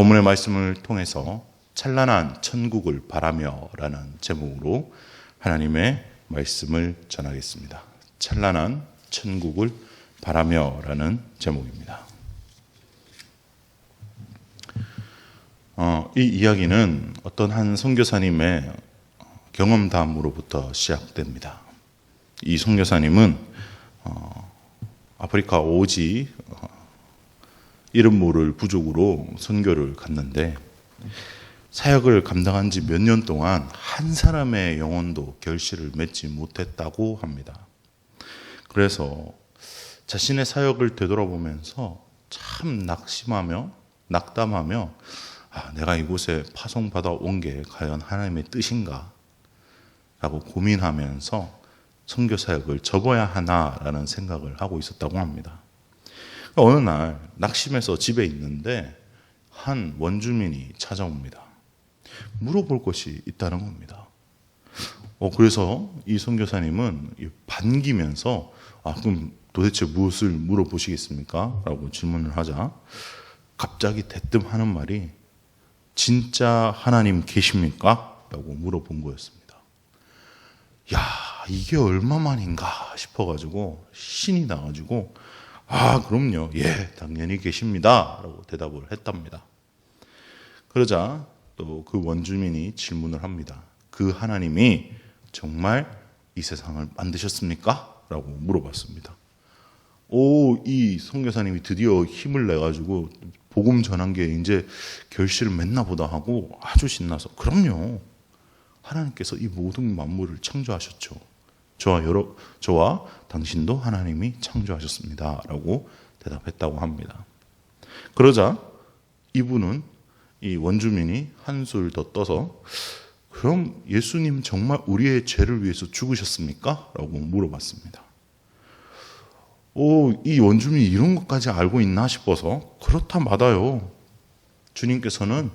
본문의 말씀을 통해서 찬란한 천국을 바라며 라는 제목으로 하나님의 말씀을 전하겠습니다. 찬란한 천국을 바라며 라는 제목입니다. 이 이야기는 어떤 한 선교사님의 경험담으로부터 시작됩니다. 이 선교사님은 아프리카 오지 이름 모를 부족으로 선교를 갔는데 사역을 감당한 지 몇 년 동안 한 사람의 영혼도 결실을 맺지 못했다고 합니다. 그래서 자신의 사역을 되돌아보면서 참 낙심하며 낙담하며 내가 이곳에 파송받아 온 게 과연 하나님의 뜻인가? 라고 고민하면서 선교 사역을 접어야 하나라는 생각을 하고 있었다고 합니다. 어느 날 낙심해서 집에 있는데 한 원주민이 찾아옵니다. 물어볼 것이 있다는 겁니다. 그래서 이 선교사님은 반기면서 그럼 도대체 무엇을 물어보시겠습니까? 라고 질문을 하자 갑자기 대뜸 하는 말이 진짜 하나님 계십니까? 라고 물어본 거였습니다. 이게 얼마만인가 싶어가지고 신이 나가지고 그럼요. 당연히 계십니다. 라고 대답을 했답니다. 그러자 또 그 원주민이 질문을 합니다. 그 하나님이 정말 이 세상을 만드셨습니까? 라고 물어봤습니다. 이 선교사님이 드디어 힘을 내가지고 복음 전한 게 이제 결실을 맺나 보다 하고 아주 신나서 그럼요. 하나님께서 이 모든 만물을 창조하셨죠. 저와 당신도 하나님이 창조하셨습니다. 라고 대답했다고 합니다. 그러자 이분은 이 원주민이 한술 더 떠서 그럼 예수님 정말 우리의 죄를 위해서 죽으셨습니까? 라고 물어봤습니다. 이 원주민이 이런 것까지 알고 있나 싶어서 그렇다 맞아요. 주님께서는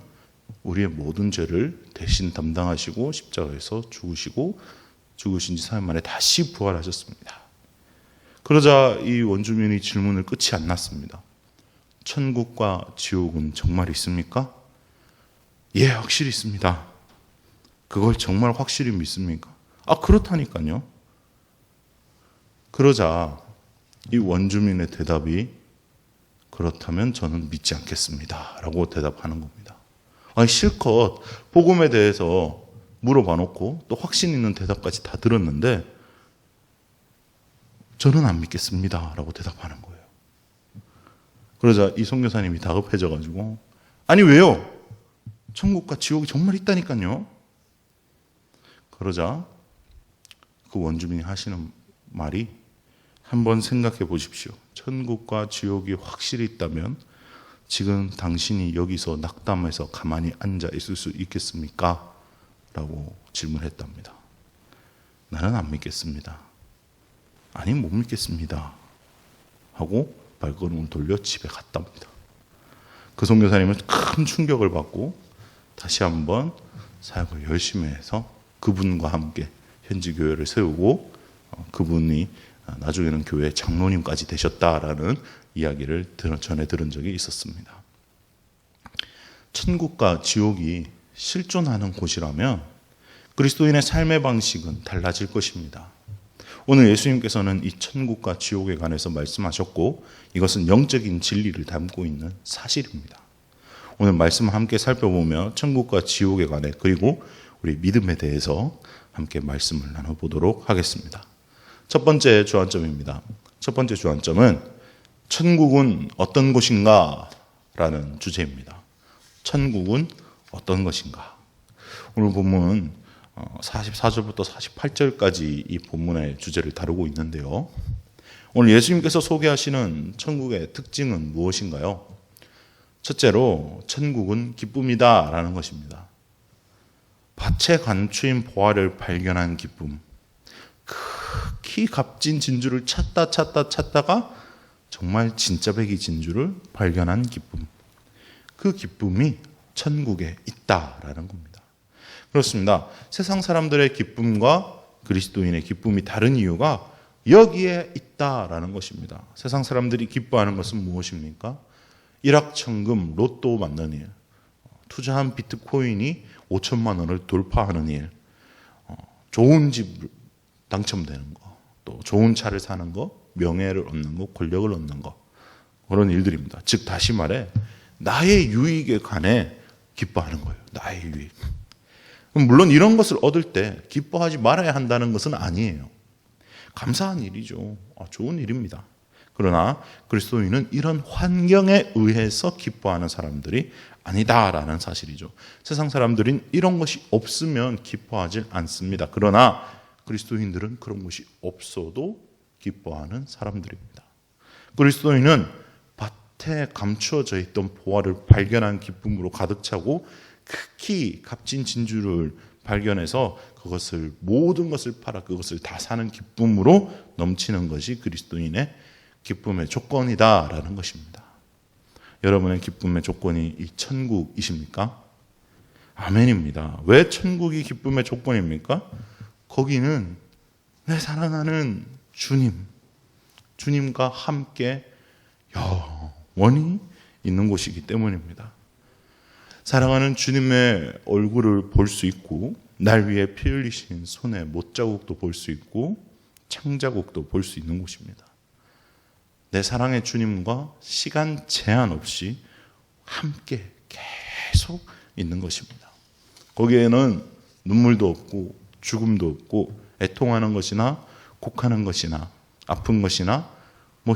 우리의 모든 죄를 대신 담당하시고 십자가에서 죽으시고 죽으신 지 3일 만에 다시 부활하셨습니다. 그러자 이 원주민의 질문을 끝이 안 났습니다. 천국과 지옥은 정말 있습니까? 확실히 있습니다. 그걸 정말 확실히 믿습니까? 그렇다니까요. 그러자 이 원주민의 대답이 그렇다면 저는 믿지 않겠습니다. 라고 대답하는 겁니다. 실컷 복음에 대해서 물어봐 놓고 또 확신 있는 대답까지 다 들었는데 저는 안 믿겠습니다. 라고 대답하는 거예요. 그러자 이 선교사님이 다급해져 가지고 아니 왜요? 천국과 지옥이 정말 있다니까요. 그러자 그 원주민이 하시는 말이 한번 생각해 보십시오. 천국과 지옥이 확실히 있다면 지금 당신이 여기서 낙담해서 가만히 앉아 있을 수 있겠습니까? 라고 질문했답니다. 나는 안 믿겠습니다. 아니 못 믿겠습니다. 하고 발걸음을 돌려 집에 갔답니다. 그 선교사님은 큰 충격을 받고 다시 한번 사역을 열심히 해서 그분과 함께 현지 교회를 세우고 그분이 나중에는 교회 장로님까지 되셨다라는 이야기를 전해 들은 적이 있었습니다. 천국과 지옥이 실존하는 곳이라면 그리스도인의 삶의 방식은 달라질 것입니다. 오늘 예수님께서는 이 천국과 지옥에 관해서 말씀하셨고 이것은 영적인 진리를 담고 있는 사실입니다. 오늘 말씀을 함께 살펴보며 천국과 지옥에 관해 그리고 우리 믿음에 대해서 함께 말씀을 나눠보도록 하겠습니다. 첫 번째 주안점입니다. 첫 번째 주안점은 천국은 어떤 곳인가? 라는 주제입니다. 천국은 어떤 것인가? 오늘 본문 44절부터 48절까지 이 본문의 주제를 다루고 있는데요. 오늘 예수님께서 소개하시는 천국의 특징은 무엇인가요? 첫째로 천국은 기쁨이다 라는 것입니다. 밭에 감추인 보화를 발견한 기쁨. 극히 값진 진주를 찾다가 정말 진짜 백이 진주를 발견한 기쁨. 그 기쁨이 천국에 있다라는 겁니다. 그렇습니다. 세상 사람들의 기쁨과 그리스도인의 기쁨이 다른 이유가 여기에 있다라는 것입니다. 세상 사람들이 기뻐하는 것은 무엇입니까? 일확천금, 로또 맞는 일. 투자한 비트코인이 5천만 원을 돌파하는 일, 좋은 집 당첨되는 거, 또 좋은 차를 사는 거, 명예를 얻는 거, 권력을 얻는 거, 그런 일들입니다. 즉 다시 말해 나의 유익에 관해 기뻐하는 거예요. 나의 유익. 물론 이런 것을 얻을 때 기뻐하지 말아야 한다는 것은 아니에요. 감사한 일이죠. 좋은 일입니다. 그러나 그리스도인은 이런 환경에 의해서 기뻐하는 사람들이 아니다라는 사실이죠. 세상 사람들은 이런 것이 없으면 기뻐하지 않습니다. 그러나 그리스도인들은 그런 것이 없어도 기뻐하는 사람들입니다. 그리스도인은 밭에 감추어져 있던 보화를 발견한 기쁨으로 가득 차고 극히 값진 진주를 발견해서 그것을 모든 것을 팔아 그것을 다 사는 기쁨으로 넘치는 것이 그리스도인의 기쁨의 조건이다라는 것입니다. 여러분의 기쁨의 조건이 이 천국이십니까? 아멘입니다. 왜 천국이 기쁨의 조건입니까? 거기는 내 사랑하는 주님과 함께 영원히 있는 곳이기 때문입니다. 사랑하는 주님의 얼굴을 볼 수 있고 날 위해 피 흘리신 손의 못자국도 볼 수 있고 창자국도 볼 수 있는 곳입니다. 내 사랑의 주님과 시간 제한 없이 함께 계속 있는 것입니다. 거기에는 눈물도 없고 죽음도 없고 애통하는 것이나 곡하는 것이나 아픈 것이나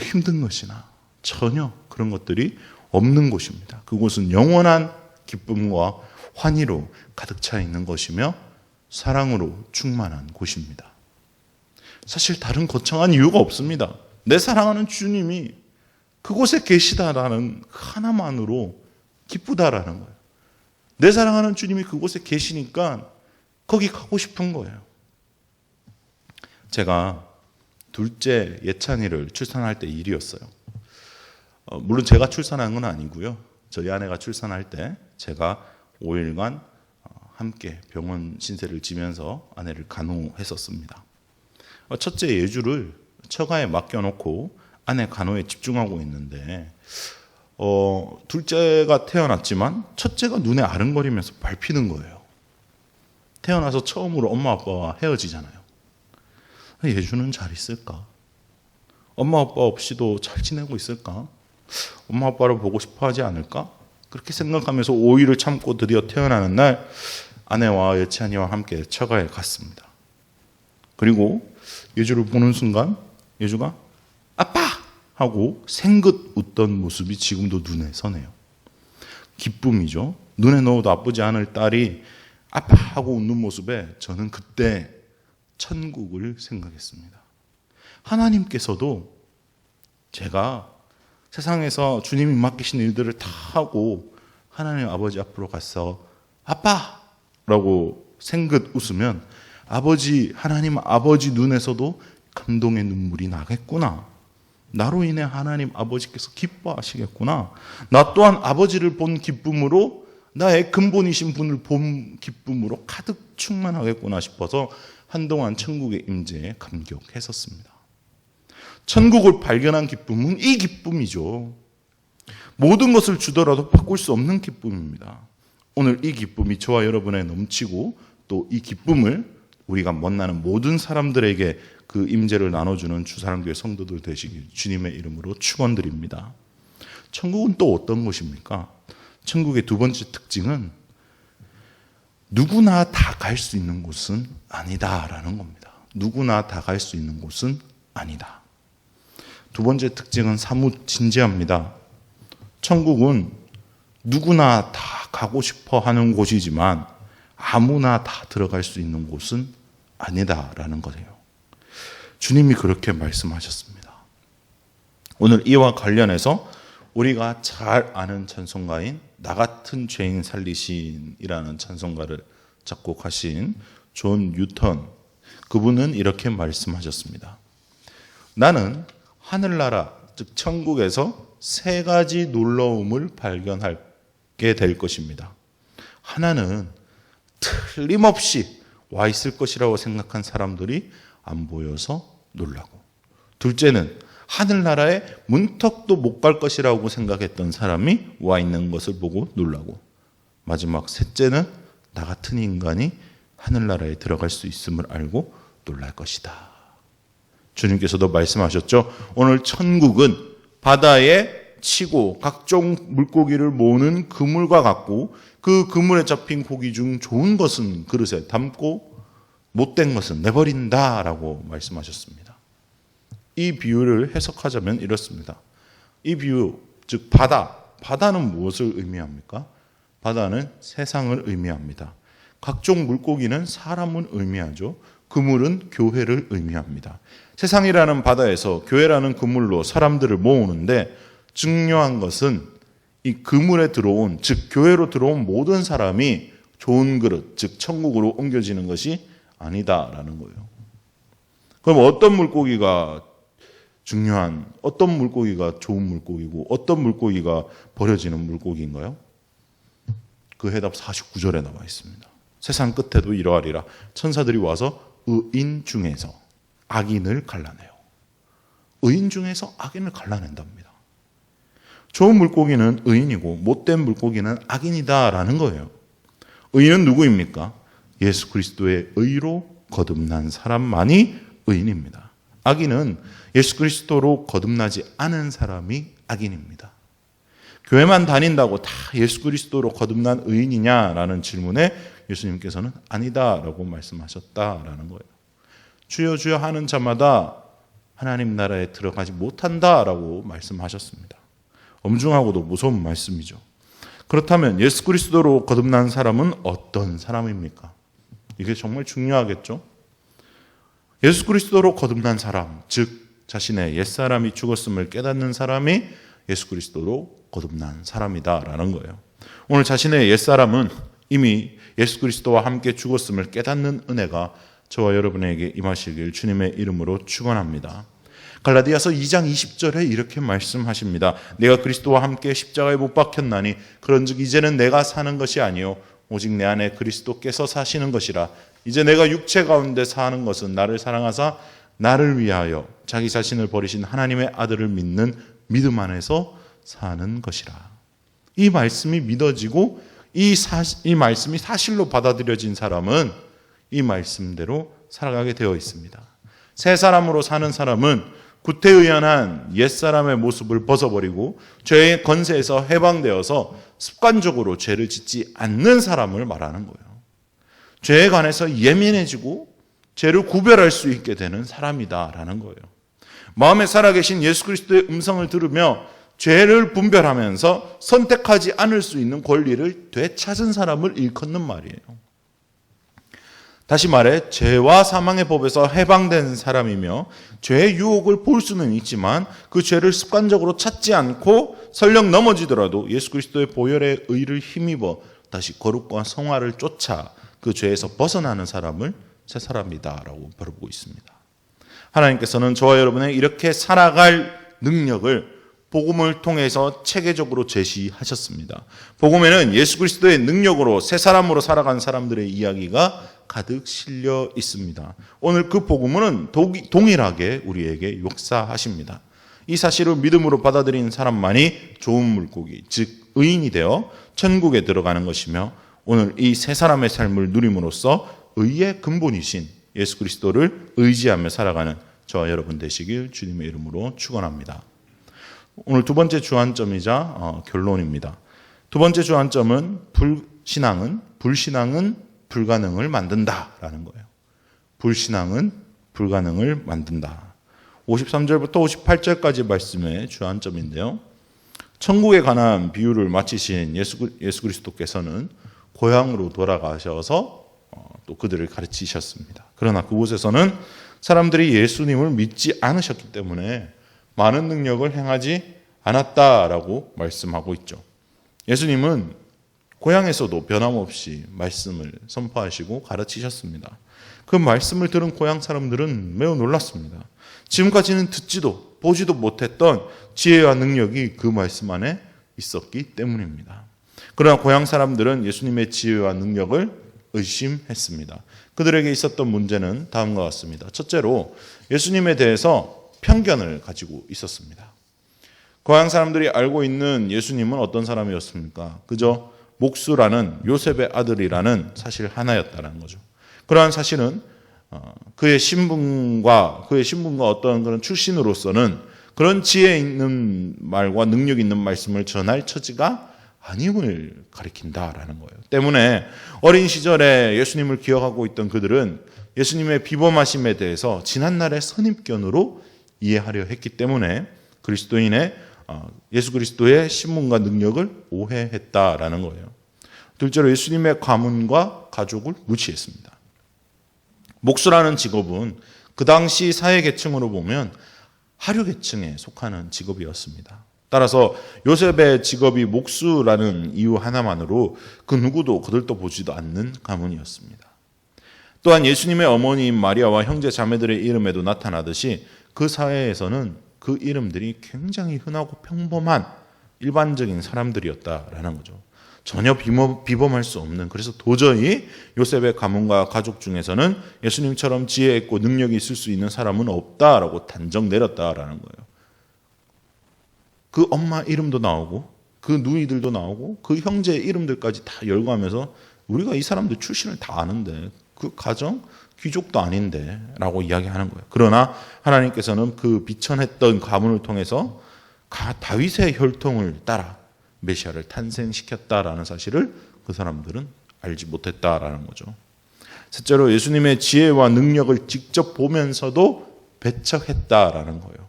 힘든 것이나 전혀 그런 것들이 없는 곳입니다. 그곳은 영원한 기쁨과 환희로 가득 차 있는 것이며 사랑으로 충만한 곳입니다. 사실 다른 거창한 이유가 없습니다. 내 사랑하는 주님이 그곳에 계시다라는 하나만으로 기쁘다라는 거예요. 내 사랑하는 주님이 그곳에 계시니까 거기 가고 싶은 거예요. 제가 둘째 예찬이를 출산할 때 일이었어요. 물론 제가 출산한 건 아니고요. 저희 아내가 출산할 때 제가 5일간 함께 병원 신세를 지면서 아내를 간호했었습니다. 첫째 예주를 처가에 맡겨놓고 아내 간호에 집중하고 있는데 둘째가 태어났지만 첫째가 눈에 아른거리면서 밟히는 거예요. 태어나서 처음으로 엄마 아빠와 헤어지잖아요. 예주는 잘 있을까? 엄마 아빠 없이도 잘 지내고 있을까? 엄마 아빠를 보고 싶어 하지 않을까? 그렇게 생각하면서 5일을 참고 드디어 태어나는 날 아내와 예찬이와 함께 처가에 갔습니다. 그리고 예주를 보는 순간 예주가 아빠! 하고 생긋 웃던 모습이 지금도 눈에 서네요. 기쁨이죠. 눈에 넣어도 아프지 않을 딸이 아빠! 하고 웃는 모습에 저는 그때 천국을 생각했습니다. 하나님께서도 제가 세상에서 주님이 맡기신 일들을 다 하고 하나님 아버지 앞으로 가서 아빠! 라고 생긋 웃으면 하나님 아버지 눈에서도 감동의 눈물이 나겠구나. 나로 인해 하나님 아버지께서 기뻐하시겠구나. 나 또한 아버지를 본 기쁨으로 나의 근본이신 분을 본 기쁨으로 가득 충만하겠구나 싶어서 한동안 천국의 임재에 감격했었습니다. 천국을 발견한 기쁨은 이 기쁨이죠. 모든 것을 주더라도 바꿀 수 없는 기쁨입니다. 오늘 이 기쁨이 저와 여러분에 넘치고 또 이 기쁨을 우리가 만나는 모든 사람들에게 그 임재를 나눠주는 주사랑교회 성도들 되시길 주님의 이름으로 축원드립니다. 천국은 또 어떤 곳입니까? 천국의 두 번째 특징은 누구나 다 갈 수 있는 곳은 아니다라는 겁니다. 누구나 다 갈 수 있는 곳은 아니다. 두 번째 특징은 사뭇 진지합니다. 천국은 누구나 다 가고 싶어 하는 곳이지만 아무나 다 들어갈 수 있는 곳은 아니다라는 거예요. 주님이 그렇게 말씀하셨습니다. 오늘 이와 관련해서 우리가 잘 아는 찬송가인 나 같은 죄인 살리신이라는 찬송가를 작곡하신 존 뉴턴, 그분은 이렇게 말씀하셨습니다. 나는 하늘나라 즉 천국에서 세 가지 놀라움을 발견하게 될 것입니다. 하나는 틀림없이 와 있을 것이라고 생각한 사람들이 안 보여서 놀라고, 둘째는 하늘나라에 문턱도 못 갈 것이라고 생각했던 사람이 와 있는 것을 보고 놀라고, 마지막 셋째는 나 같은 인간이 하늘나라에 들어갈 수 있음을 알고 놀랄 것이다. 주님께서도 말씀하셨죠. 오늘 천국은 바다에 치고 각종 물고기를 모으는 그물과 같고 그 그물에 잡힌 고기 중 좋은 것은 그릇에 담고 못된 것은 내버린다라고 말씀하셨습니다. 이 비유를 해석하자면 이렇습니다. 이 비유, 즉 바다는 무엇을 의미합니까? 바다는 세상을 의미합니다. 각종 물고기는 사람을 의미하죠. 그물은 교회를 의미합니다. 세상이라는 바다에서 교회라는 그물로 사람들을 모으는데 중요한 것은 이 그물에 들어온, 즉 교회로 들어온 모든 사람이 좋은 그릇, 즉 천국으로 옮겨지는 것이 아니다라는 거예요. 그럼 어떤 물고기가 어떤 물고기가 좋은 물고기고 어떤 물고기가 버려지는 물고기인가요? 그 해답 49절에 나와 있습니다. 세상 끝에도 이러하리라. 천사들이 와서 의인 중에서 악인을 갈라내요. 의인 중에서 악인을 갈라낸답니다. 좋은 물고기는 의인이고 못된 물고기는 악인이다라는 거예요. 의인은 누구입니까? 예수 그리스도의 의로 거듭난 사람만이 의인입니다. 악인은 예수 그리스도로 거듭나지 않은 사람이 악인입니다. 교회만 다닌다고 다 예수 그리스도로 거듭난 의인이냐라는 질문에 예수님께서는 아니다라고 말씀하셨다라는 거예요. 주여 주여 하는 자마다 하나님 나라에 들어가지 못한다라고 말씀하셨습니다. 엄중하고도 무서운 말씀이죠. 그렇다면 예수 그리스도로 거듭난 사람은 어떤 사람입니까? 이게 정말 중요하겠죠. 예수 그리스도로 거듭난 사람, 즉 자신의 옛사람이 죽었음을 깨닫는 사람이 예수 그리스도로 거듭난 사람이다라는 거예요. 오늘 자신의 옛사람은 이미 예수 그리스도와 함께 죽었음을 깨닫는 은혜가 저와 여러분에게 임하시길 주님의 이름으로 축원합니다. 갈라디아서 2장 20절에 이렇게 말씀하십니다. 내가 그리스도와 함께 십자가에 못 박혔나니 그런즉 이제는 내가 사는 것이 아니요 오직 내 안에 그리스도께서 사시는 것이라. 이제 내가 육체 가운데 사는 것은 나를 사랑하사 나를 위하여 자기 자신을 버리신 하나님의 아들을 믿는 믿음 안에서 사는 것이라. 이 말씀이 믿어지고 이 말씀이 사실로 받아들여진 사람은 이 말씀대로 살아가게 되어 있습니다. 새 사람으로 사는 사람은 구태의연한 옛사람의 모습을 벗어버리고 죄의 권세에서 해방되어서 습관적으로 죄를 짓지 않는 사람을 말하는 거예요. 죄에 관해서 예민해지고 죄를 구별할 수 있게 되는 사람이다라는 거예요. 마음에 살아계신 예수 그리스도의 음성을 들으며 죄를 분별하면서 선택하지 않을 수 있는 권리를 되찾은 사람을 일컫는 말이에요. 다시 말해 죄와 사망의 법에서 해방된 사람이며 죄의 유혹을 볼 수는 있지만 그 죄를 습관적으로 찾지 않고 설령 넘어지더라도 예수 그리스도의 보혈의 의를 힘입어 다시 거룩과 성화를 쫓아 그 죄에서 벗어나는 사람을 새 사람이다라고 바라보고 있습니다. 하나님께서는 저와 여러분의 이렇게 살아갈 능력을 복음을 통해서 체계적으로 제시하셨습니다. 복음에는 예수 그리스도의 능력으로 새 사람으로 살아간 사람들의 이야기가 가득 실려 있습니다. 오늘 그 복음은 동일하게 우리에게 역사하십니다. 이 사실을 믿음으로 받아들인 사람만이 좋은 물고기, 즉 의인이 되어 천국에 들어가는 것이며 오늘 이 새 사람의 삶을 누림으로써 의의 근본이신 예수 그리스도를 의지하며 살아가는 저와 여러분 되시길 주님의 이름으로 축원합니다. 오늘 두 번째 주안점이자 결론입니다. 두 번째 주안점은 불신앙은 불가능을 만든다라는 거예요. 불신앙은 불가능을 만든다. 53절부터 58절까지 말씀의 주안점인데요. 천국에 관한 비유를 마치신 예수 그리스도께서는 고향으로 돌아가셔서 또 그들을 가르치셨습니다. 그러나 그곳에서는 사람들이 예수님을 믿지 않으셨기 때문에 많은 능력을 행하지 않았다라고 말씀하고 있죠. 예수님은 고향에서도 변함없이 말씀을 선포하시고 가르치셨습니다. 그 말씀을 들은 고향 사람들은 매우 놀랐습니다. 지금까지는 듣지도 보지도 못했던 지혜와 능력이 그 말씀 안에 있었기 때문입니다. 그러나 고향 사람들은 예수님의 지혜와 능력을 의심했습니다. 그들에게 있었던 문제는 다음과 같습니다. 첫째로 예수님에 대해서 편견을 가지고 있었습니다. 고향 사람들이 알고 있는 예수님은 어떤 사람이었습니까? 그저 목수라는 요셉의 아들이라는 사실 하나였다는 거죠. 그러한 사실은 그의 신분과 어떤 그런 출신으로서는 그런 지혜 있는 말과 능력 있는 말씀을 전할 처지가 아님을 가리킨다라는 거예요. 때문에 어린 시절에 예수님을 기억하고 있던 그들은 예수님의 비범하심에 대해서 지난날의 선입견으로 이해하려 했기 때문에 예수 그리스도의 신분과 능력을 오해했다라는 거예요. 둘째로 예수님의 가문과 가족을 무시했습니다. 목수라는 직업은 그 당시 사회계층으로 보면 하류계층에 속하는 직업이었습니다. 따라서 요셉의 직업이 목수라는 이유 하나만으로 그 누구도 거들떠 보지도 않는 가문이었습니다. 또한 예수님의 어머니인 마리아와 형제 자매들의 이름에도 나타나듯이 그 사회에서는 그 이름들이 굉장히 흔하고 평범한 일반적인 사람들이었다라는 거죠. 전혀 비범할 수 없는, 그래서 도저히 요셉의 가문과 가족 중에서는 예수님처럼 지혜 있고 능력이 있을 수 있는 사람은 없다라고 단정 내렸다라는 거예요. 그 엄마 이름도 나오고 그 누이들도 나오고 그 형제의 이름들까지 다 열거하면서 우리가 이 사람들 출신을 다 아는데 그 가정 귀족도 아닌데 라고 이야기하는 거예요. 그러나 하나님께서는 그 비천했던 가문을 통해서 다윗의 혈통을 따라 메시아를 탄생시켰다라는 사실을 그 사람들은 알지 못했다라는 거죠. 셋째로 예수님의 지혜와 능력을 직접 보면서도 배척했다라는 거예요.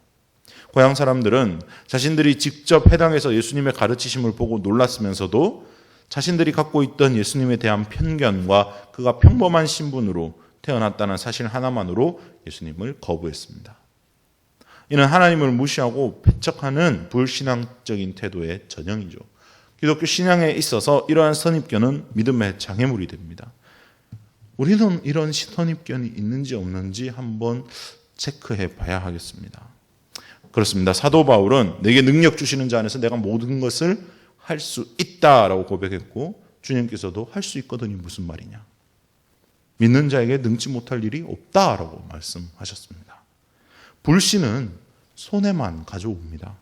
고향 사람들은 자신들이 직접 해당해서 예수님의 가르치심을 보고 놀랐으면서도 자신들이 갖고 있던 예수님에 대한 편견과 그가 평범한 신분으로 태어났다는 사실 하나만으로 예수님을 거부했습니다. 이는 하나님을 무시하고 배척하는 불신앙적인 태도의 전형이죠. 기독교 신앙에 있어서 이러한 선입견은 믿음의 장애물이 됩니다. 우리는 이런 선입견이 있는지 없는지 한번 체크해 봐야 하겠습니다. 그렇습니다. 사도 바울은 내게 능력 주시는 자 안에서 내가 모든 것을 할 수 있다라고 고백했고 주님께서도 할 수 있거든이 무슨 말이냐. 믿는 자에게 능치 못할 일이 없다라고 말씀하셨습니다. 불신은 손해만 가져옵니다.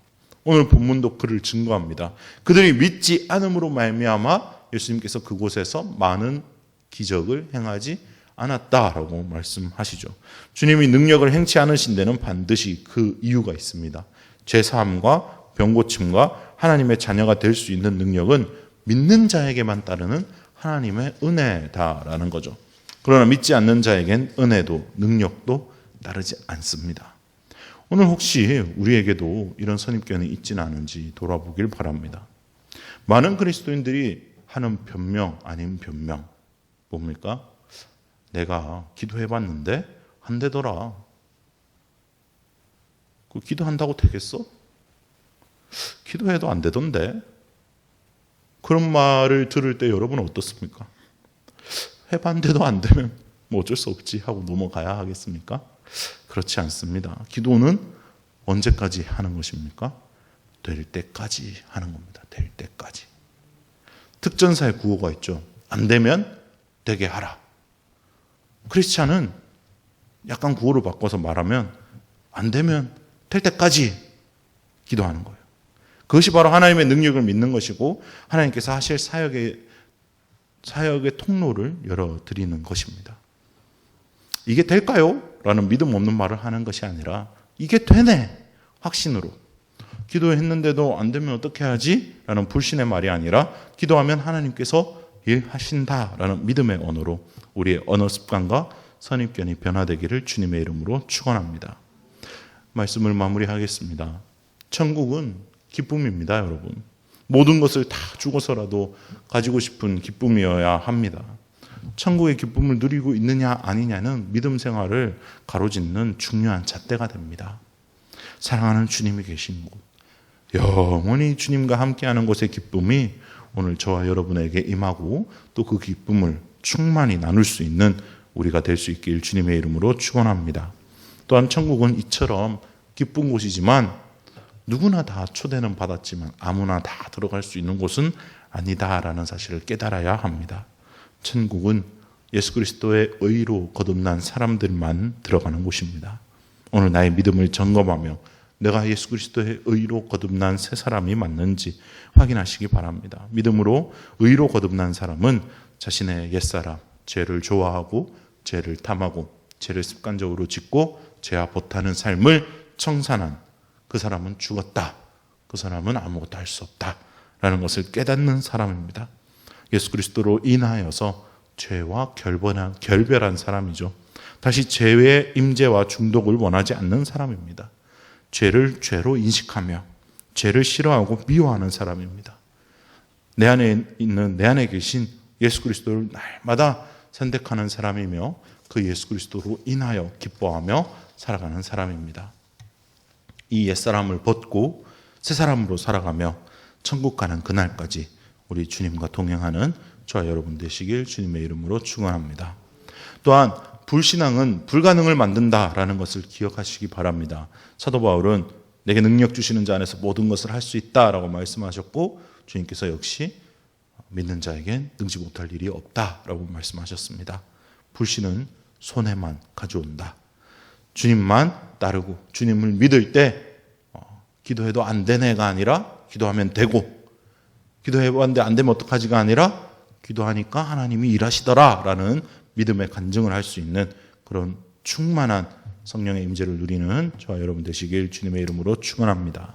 오늘 본문도 그를 증거합니다. 그들이 믿지 않음으로 말미암아 예수님께서 그곳에서 많은 기적을 행하지 않았다라고 말씀하시죠. 주님이 능력을 행치 않으신 데는 반드시 그 이유가 있습니다. 죄사함과 병고침과 하나님의 자녀가 될 수 있는 능력은 믿는 자에게만 따르는 하나님의 은혜다라는 거죠. 그러나 믿지 않는 자에겐 은혜도 능력도 따르지 않습니다. 오늘 혹시 우리에게도 이런 선입견이 있지는 않은지 돌아보길 바랍니다. 많은 그리스도인들이 하는 변명 아닌 변명 뭡니까? 내가 기도해봤는데 안 되더라. 그 기도한다고 되겠어? 기도해도 안 되던데. 그런 말을 들을 때 여러분은 어떻습니까? 해봤는데도 안 되면 뭐 어쩔 수 없지 하고 넘어가야 하겠습니까? 그렇지 않습니다. 기도는 언제까지 하는 것입니까? 될 때까지 하는 겁니다. 될 때까지. 특전사의 구호가 있죠. 안 되면 되게 하라. 크리스찬은 약간 구호를 바꿔서 말하면 안 되면 될 때까지 기도하는 거예요. 그것이 바로 하나님의 능력을 믿는 것이고 하나님께서 하실 사역의 통로를 열어드리는 것입니다. 이게 될까요? 라는 믿음 없는 말을 하는 것이 아니라 이게 되네 확신으로 기도했는데도 안 되면 어떻게 하지? 라는 불신의 말이 아니라 기도하면 하나님께서 일하신다라는 믿음의 언어로 우리의 언어 습관과 선입견이 변화되기를 주님의 이름으로 축원합니다. 말씀을 마무리하겠습니다. 천국은 기쁨입니다, 여러분. 모든 것을 다 주고서라도 가지고 싶은 기쁨이어야 합니다. 천국의 기쁨을 누리고 있느냐 아니냐는 믿음 생활을 가로짓는 중요한 잣대가 됩니다. 사랑하는 주님이 계신 곳, 영원히 주님과 함께하는 곳의 기쁨이 오늘 저와 여러분에게 임하고 또 그 기쁨을 충만히 나눌 수 있는 우리가 될 수 있길 주님의 이름으로 축원합니다. 또한 천국은 이처럼 기쁜 곳이지만 누구나 다 초대는 받았지만 아무나 다 들어갈 수 있는 곳은 아니다라는 사실을 깨달아야 합니다. 천국은 예수 그리스도의 의로 거듭난 사람들만 들어가는 곳입니다. 오늘 나의 믿음을 점검하며 내가 예수 그리스도의 의로 거듭난 새 사람이 맞는지 확인하시기 바랍니다. 믿음으로 의로 거듭난 사람은 자신의 옛사람, 죄를 좋아하고 죄를 탐하고 죄를 습관적으로 짓고 죄와 보타는 삶을 청산한 그 사람은 죽었다. 그 사람은 아무것도 할 수 없다. 라는 것을 깨닫는 사람입니다. 예수 그리스도로 인하여서 죄와 결별한 사람이죠. 다시 죄의 임재와 중독을 원하지 않는 사람입니다. 죄를 죄로 인식하며 죄를 싫어하고 미워하는 사람입니다. 내 안에 계신 예수 그리스도를 날마다 선택하는 사람이며 그 예수 그리스도로 인하여 기뻐하며 살아가는 사람입니다. 이 옛사람을 벗고 새 사람으로 살아가며 천국 가는 그날까지 우리 주님과 동행하는 저와 여러분 되시길 주님의 이름으로 축원합니다. 또한 불신앙은 불가능을 만든다라는 것을 기억하시기 바랍니다. 사도 바울은 내게 능력 주시는 자 안에서 모든 것을 할 수 있다라고 말씀하셨고 주님께서 역시 믿는 자에겐 능지 못할 일이 없다라고 말씀하셨습니다. 불신은 손해만 가져온다. 주님만 따르고 주님을 믿을 때 기도해도 안 되네가 아니라 기도하면 되고, 기도해봤는데 안 되면 어떡하지가 아니라 기도하니까 하나님이 일하시더라라는 믿음의 간증을 할 수 있는 그런 충만한 성령의 임재를 누리는 저와 여러분 되시길 주님의 이름으로 축원합니다.